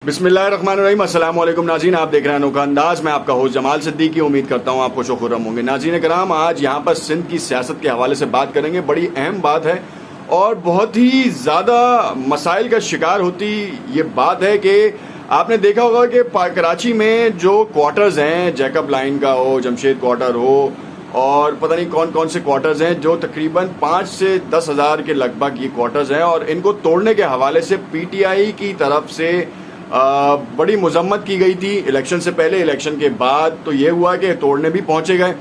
बिस्मिल्लाहिर्रहमानिर्रहीम, अस्सलाम वालेकुम नाज़रीन। आप देख रहे हैं अनोखा अंदाज। मैं आपका होस्ट जमाल सिद्दीकी। उम्मीद करता हूँ आप खुश खुर्रम होंगे। नाज़रीन कराम, आज यहाँ पर सिंध की सियासत के हवाले से बात करेंगे। बड़ी अहम बात है और बहुत ही ज़्यादा मसाइल का शिकार होती ये बात है कि आपने देखा होगा कि कराची में जो क्वार्टर्स हैं, जैकब लाइन का हो, जमशेद क्वार्टर हो और पता नहीं कौन कौन से क्वार्टर्स हैं, जो तकरीबन 5 से 10 हज़ार के लगभग ये क्वार्टर्स हैं और इनको तोड़ने के हवाले से पीटीआई की तरफ से बड़ी मजम्मत की गई थी। इलेक्शन से पहले, इलेक्शन के बाद तो ये हुआ कि तोड़ने भी पहुंचे गए,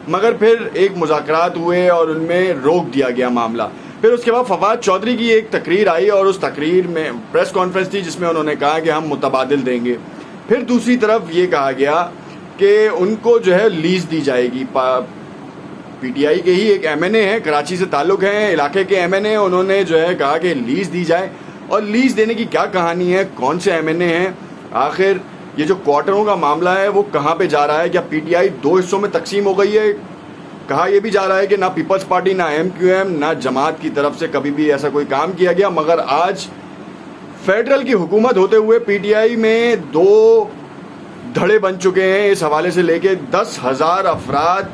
मगर फिर एक मुज़ाकरात हुए और उनमें रोक दिया गया मामला। फिर उसके बाद फवाद चौधरी की एक तकरीर आई और उस तकरीर में प्रेस कॉन्फ्रेंस थी जिसमें उन्होंने कहा कि हम मुतबादिल देंगे। फिर दूसरी तरफ ये कहा गया कि उनको जो है लीज दी जाएगी। पीटीआई के ही एक एमएनए हैं, कराची से ताल्लुक़ है, इलाके के एमएनए, उन्होंने जो है कहा कि लीज दी जाए। और लीज देने की क्या कहानी है, कौन से एमएनए हैं, आखिर ये जो क्वार्टरों का मामला है वो कहाँ पे जा रहा है? क्या पीटीआई 2 हिस्सों में तकसीम हो गई है? कहा यह भी जा रहा है कि ना पीपल्स पार्टी, ना एमक्यूएम, ना जमात की तरफ से कभी भी ऐसा कोई काम किया गया, मगर आज फेडरल की हुकूमत होते हुए पीटीआई में 2 धड़े बन चुके हैं। इस हवाले से लेके 10,000 अफराद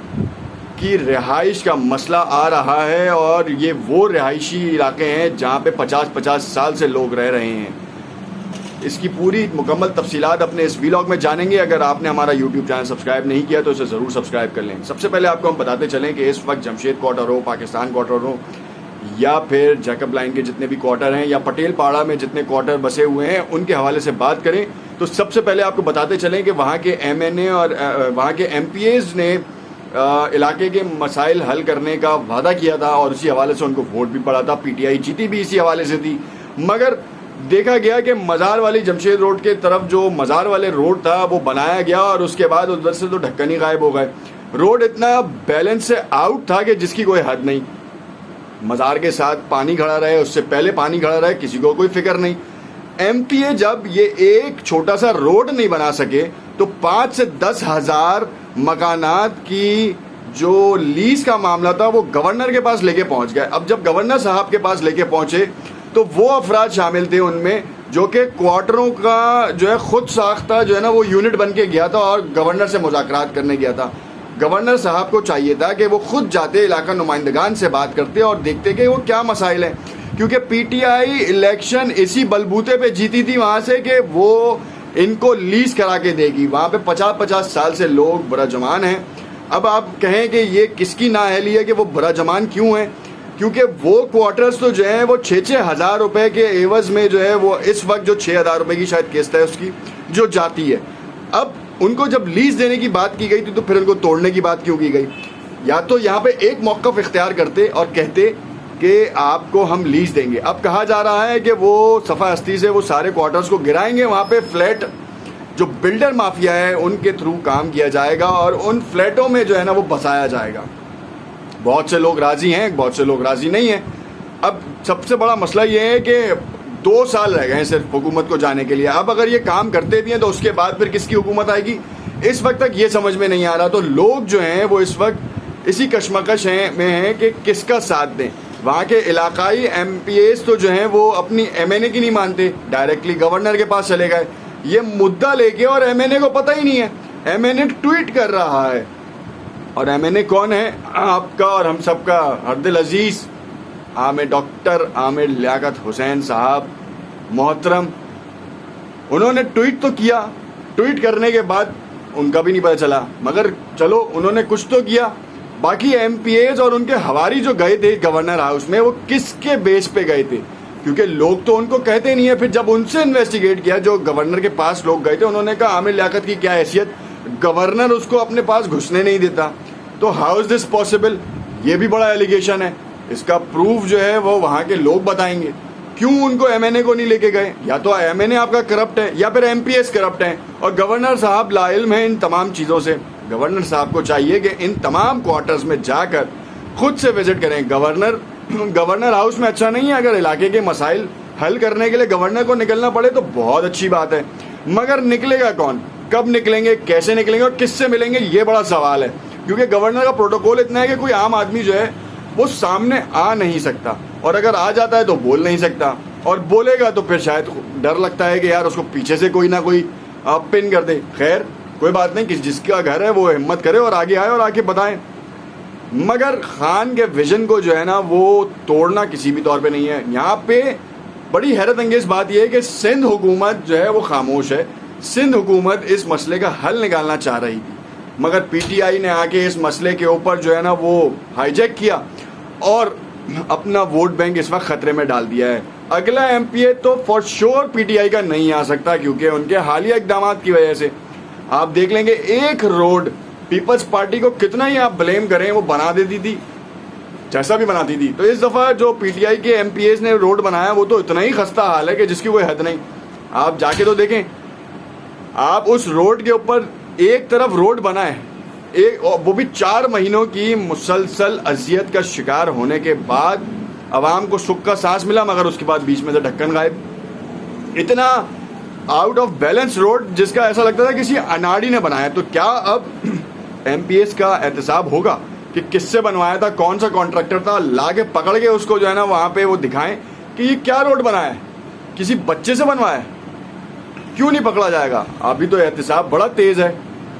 की रिहाइश का मसला आ रहा है और ये वो रिहायशी इलाके हैं जहाँ पे 50-50 साल से लोग रह रहे हैं। इसकी पूरी मुकम्मल तफसीलात अपने इस व्लॉग में जानेंगे। अगर आपने हमारा यूट्यूब चैनल सब्सक्राइब नहीं किया तो इसे ज़रूर सब्सक्राइब कर लें। सबसे पहले आपको हम बताते चलें कि इस वक्त जमशेद क्वार्टर हो, पाकिस्तान क्वार्टर हो या फिर जैकब लाइन के जितने भी क्वार्टर हैं या पटेल पाड़ा में जितने क्वार्टर बसे हुए हैं, उनके हवाले से बात करें तो सबसे पहले आपको बताते चलें कि वहाँ के एमएनए और वहाँ के एमपीएज ने इलाके के मसाइल हल करने का वादा किया था और उसी हवाले से उनको वोट भी पड़ा था। पीटीआई जीती भी इसी हवाले से थी, मगर देखा गया कि मज़ार वाली जमशेद रोड के तरफ जो मज़ार वाले रोड था वो बनाया गया और उसके बाद उधर से तो ढक्कन ही गायब हो गए। रोड इतना बैलेंस से आउट था कि जिसकी कोई हद नहीं। मज़ार के साथ पानी खड़ा रहे, उससे पहले पानी खड़ा रहे, किसी को कोई फिक्र नहीं। एमपीए जब ये एक छोटा सा रोड नहीं बना सके तो 5 से 10 हज़ार मकानात की जो लीज का मामला था वो गवर्नर के पास लेके पहुंच गए। अब जब गवर्नर साहब के पास लेके पहुंचे तो वो अफराद शामिल थे उनमें जो कि क्वार्टरों का जो है खुद साख्ता जो है ना वो यूनिट बन के गया था और गवर्नर से मुज़ाकरात करने गया था। गवर्नर साहब को चाहिए था कि वो खुद जाते, इलाका नुमाइंदगान से बात करते और देखते कि वो क्या मसाइल हैं, क्योंकि पीटीआई इलेक्शन इसी बलबूते पे जीती थी वहाँ से कि वो इनको लीज करा के देगी। वहाँ पे 50-50 साल से लोग बुराजमान हैं। अब आप कहें कि ये किसकी नाअहली है कि वो बुराजमान क्यों हैं? क्योंकि वो क्वार्टर्स तो जो है वो 6-6 हज़ार रुपये के एवज़ में जो है वो इस वक्त जो 6 हज़ार रुपये की शायद किस्त है उसकी जो जाती है। अब उनको जब लीज देने की बात की गई थी तो फिर उनको तोड़ने की बात क्यों की गई? या तो यहाँ पे एक मौक़िफ़ इख्तियार करते और कहते कि आपको हम लीज देंगे। अब कहा जा रहा है कि वो सफ़ा हस्ती से वो सारे क्वार्टर्स को गिराएंगे, वहाँ पे फ्लैट जो बिल्डर माफिया है उनके थ्रू काम किया जाएगा और उन फ्लैटों में जो है ना वो बसाया जाएगा। बहुत से लोग राज़ी हैं, बहुत से लोग राज़ी नहीं हैं। अब सबसे बड़ा मसला ये है कि 2 साल रह गए हैं सिर्फ हुकूमत को जाने के लिए। अब अगर ये काम करते भी हैं तो उसके बाद फिर किसकी हुकूमत आएगी, इस वक्त तक ये समझ में नहीं आ रहा। तो लोग जो हैं वो इस वक्त इसी कशमकश में हैं कि किसका साथ दें। वहाँ के इलाकाई एमपीएस तो जो हैं वो अपनी एमएनए की नहीं मानते, डायरेक्टली गवर्नर के पास चले गए ये मुद्दा लेके, और एमएनए को पता ही नहीं है। एमएनए ट्वीट कर रहा है, और एमएनए कौन है? आपका और हम सबका हरदिल अजीज़ डॉक्टर आमिर लियाकत हुसैन साहब मोहतरम। उन्होंने ट्वीट तो किया, ट्वीट करने के बाद उनका भी नहीं पता चला, मगर चलो उन्होंने कुछ तो किया। बाकी एमपीएज और उनके हवारी जो गए थे गवर्नर हाउस में, वो किसके बेस पे गए थे? क्योंकि लोग तो उनको कहते नहीं है। फिर जब उनसे इन्वेस्टिगेट किया, जो गवर्नर के पास लोग गए थे, उन्होंने कहा आमिर लियाकत की क्या हैसियत, गवर्नर उसको अपने पास घुसने नहीं देता। तो हाउ इज़ दिस पॉसिबल? ये भी बड़ा एलिगेशन है। इसका प्रूफ जो है वो वहाँ के लोग बताएंगे। क्यों उनको एमएनए को नहीं लेके गए? या तो एमएनए आपका करप्ट है या फिर एमपीएस करप्ट है और गवर्नर साहब लाइल्म है इन तमाम चीज़ों से। गवर्नर साहब को चाहिए कि इन तमाम क्वार्टर्स में जाकर खुद से विजिट करें। गवर्नर हाउस में अच्छा नहीं है। अगर इलाके के मसाइल हल करने के लिए गवर्नर को निकलना पड़े तो बहुत अच्छी बात है, मगर निकलेगा कौन, कब निकलेंगे, कैसे निकलेंगे और किससे मिलेंगे, ये बड़ा सवाल है। क्योंकि गवर्नर का प्रोटोकॉल इतना है कि कोई आम आदमी जो है वो सामने आ नहीं सकता, और अगर आ जाता है तो बोल नहीं सकता। और बोलेगा तो फिर शायद डर लगता है कि यार उसको पीछे से कोई ना कोई पिन कर दे। खैर कोई बात नहीं, जिसका घर है वो हिम्मत करे और आगे आए और आके बताएं। मगर खान के विजन को जो है ना वो तोड़ना किसी भी तौर पे नहीं है। यहाँ पे बड़ी हैरत अंगेज बात यह है कि सिंध हुकूमत जो है वो खामोश है। सिंध हुकूमत इस मसले का हल निकालना चाह रही थी, मगर पीटीआई ने आके इस मसले के ऊपर जो है ना वो हाईजैक किया और अपना वोट बैंक इस वक्त खतरे में डाल दिया है। अगला एमपीए तो फॉर श्योर पीटीआई का नहीं आ सकता, क्योंकि उनके हालिया इकदाम की वजह से आप देख लेंगे एक रोड पीपल्स पार्टी को कितना ही आप ब्लेम करें वो बना देती थी, जैसा भी बनाती थी। तो इस दफ़ा जो पीटीआई के एमपीएस ने रोड बनाया वो तो इतना ही खस्ता हाल है कि जिसकी कोई हद नहीं। आप जाके तो देखें, आप उस रोड के ऊपर एक तरफ रोड बना है, एक वो भी 4 महीनों की मुसलसल अजियत का शिकार होने के बाद आवाम को सुख का सांस मिला, मगर उसके बाद बीच में से ढक्कन गायब। इतना आउट ऑफ बैलेंस रोड जिसका ऐसा लगता था किसी अनाड़ी ने बनाया। तो क्या अब एमपीएस का एहतसाब होगा कि किससे बनवाया था, कौन सा कॉन्ट्रैक्टर था, लाके पकड़ के उसको जो है ना वहाँ पे वो दिखाएं कि ये क्या रोड बनाया है, किसी बच्चे से बनवाया है, क्यों नहीं पकड़ा जाएगा? अभी तो एहतसाब बड़ा तेज है,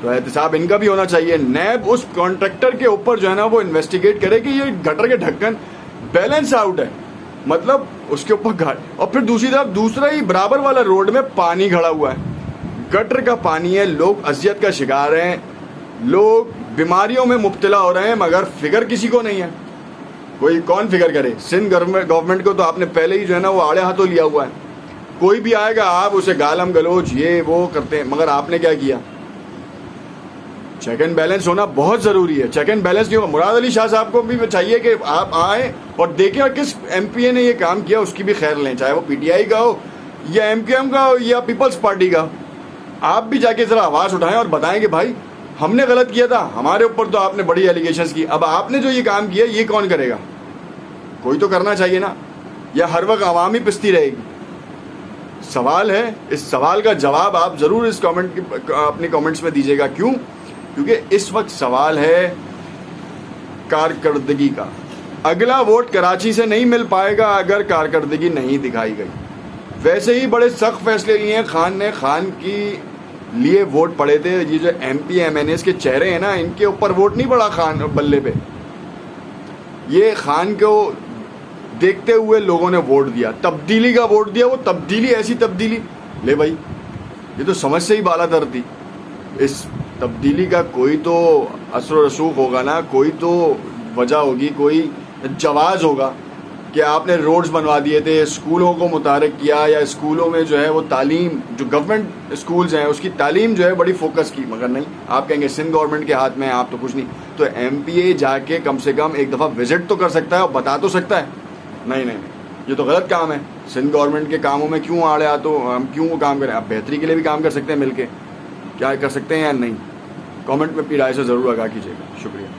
तो एहतसाब इनका भी होना चाहिए। नैब उस कॉन्ट्रैक्टर के ऊपर जो है ना वो इन्वेस्टिगेट करे कि ये गटर के ढक्कन बैलेंस आउट है, मतलब उसके ऊपर घाट, और फिर दूसरी तरफ दूसरा ही बराबर वाला रोड में पानी खड़ा हुआ है, गटर का पानी है, लोग अजियत का शिकार हैं, लोग बीमारियों में मुब्तला हो रहे हैं, मगर फिक्र किसी को नहीं है। कोई कौन फिक्र करे? सिंध गवर्नमेंट को तो आपने पहले ही जो है ना वो आड़े हाथों लिया हुआ है। कोई भी आएगा आप उसे गालम गलोच ये वो करते हैं, मगर आपने क्या किया? चेक एंड बैलेंस होना बहुत ज़रूरी है। चेक एंड बैलेंस नहीं होगा, मुराद अली शाह साहब को भी चाहिए कि आप आए और देखें और किस एमपीए ने ये काम किया उसकी भी खैर लें, चाहे वो पीटीआई का हो या एमक्यूएम का हो या पीपल्स पार्टी का। आप भी जाके ज़रा आवाज़ उठाएं और बताएं कि भाई हमने गलत किया था, हमारे ऊपर तो आपने बड़ी एलिगेशंस की, अब आपने जो ये काम किया ये कौन करेगा? कोई तो करना चाहिए ना, या हर वक्त आवाम ही पिसती रहेगी? सवाल है, इस सवाल का जवाब आप ज़रूर इस अपने कमेंट्स में दीजिएगा। क्यों? क्योंकि इस वक्त सवाल है कारकर्दगी का। अगला वोट कराची से नहीं मिल पाएगा अगर कारकर्दगी नहीं दिखाई गई। वैसे ही बड़े सख्त फैसले लिए खान ने, खान की लिए वोट पड़े थे। ये जो एमपी एमएनएस के चेहरे हैं ना, इनके ऊपर वोट नहीं पड़ा खान बल्ले पे, ये खान को देखते हुए लोगों ने वोट दिया, तब्दीली का वोट दिया। वो तब्दीली ऐसी तब्दीली ले भाई, ये तो समझ से ही बालातर थी। इस तब्दीली का कोई तो असर रसूख होगा ना, कोई तो वजह होगी, कोई जवाज़ होगा कि आपने रोड्स बनवा दिए थे, स्कूलों को मुतारिक किया, या स्कूलों में जो है वो तालीम, जो गवर्नमेंट स्कूल्स हैं उसकी तालीम जो है बड़ी फोकस की। मगर नहीं, आप कहेंगे सिंध गवर्नमेंट के हाथ में है, आप तो कुछ नहीं। तो एमपीए जाके कम से कम एक दफ़ा विजिट तो कर सकता है और बता तो सकता है। नहीं नहीं नहीं, ये तो गलत काम है। सिंध गवर्नमेंट के कामों में क्यों आड़े आ, तो हम क्यों वो काम करें? आप बेहतरी के लिए भी काम कर सकते हैं मिलके, क्या कर सकते हैं या नहीं? कमेंट में अपनी राय से ज़रूर आगाह कीजिएगा। शुक्रिया।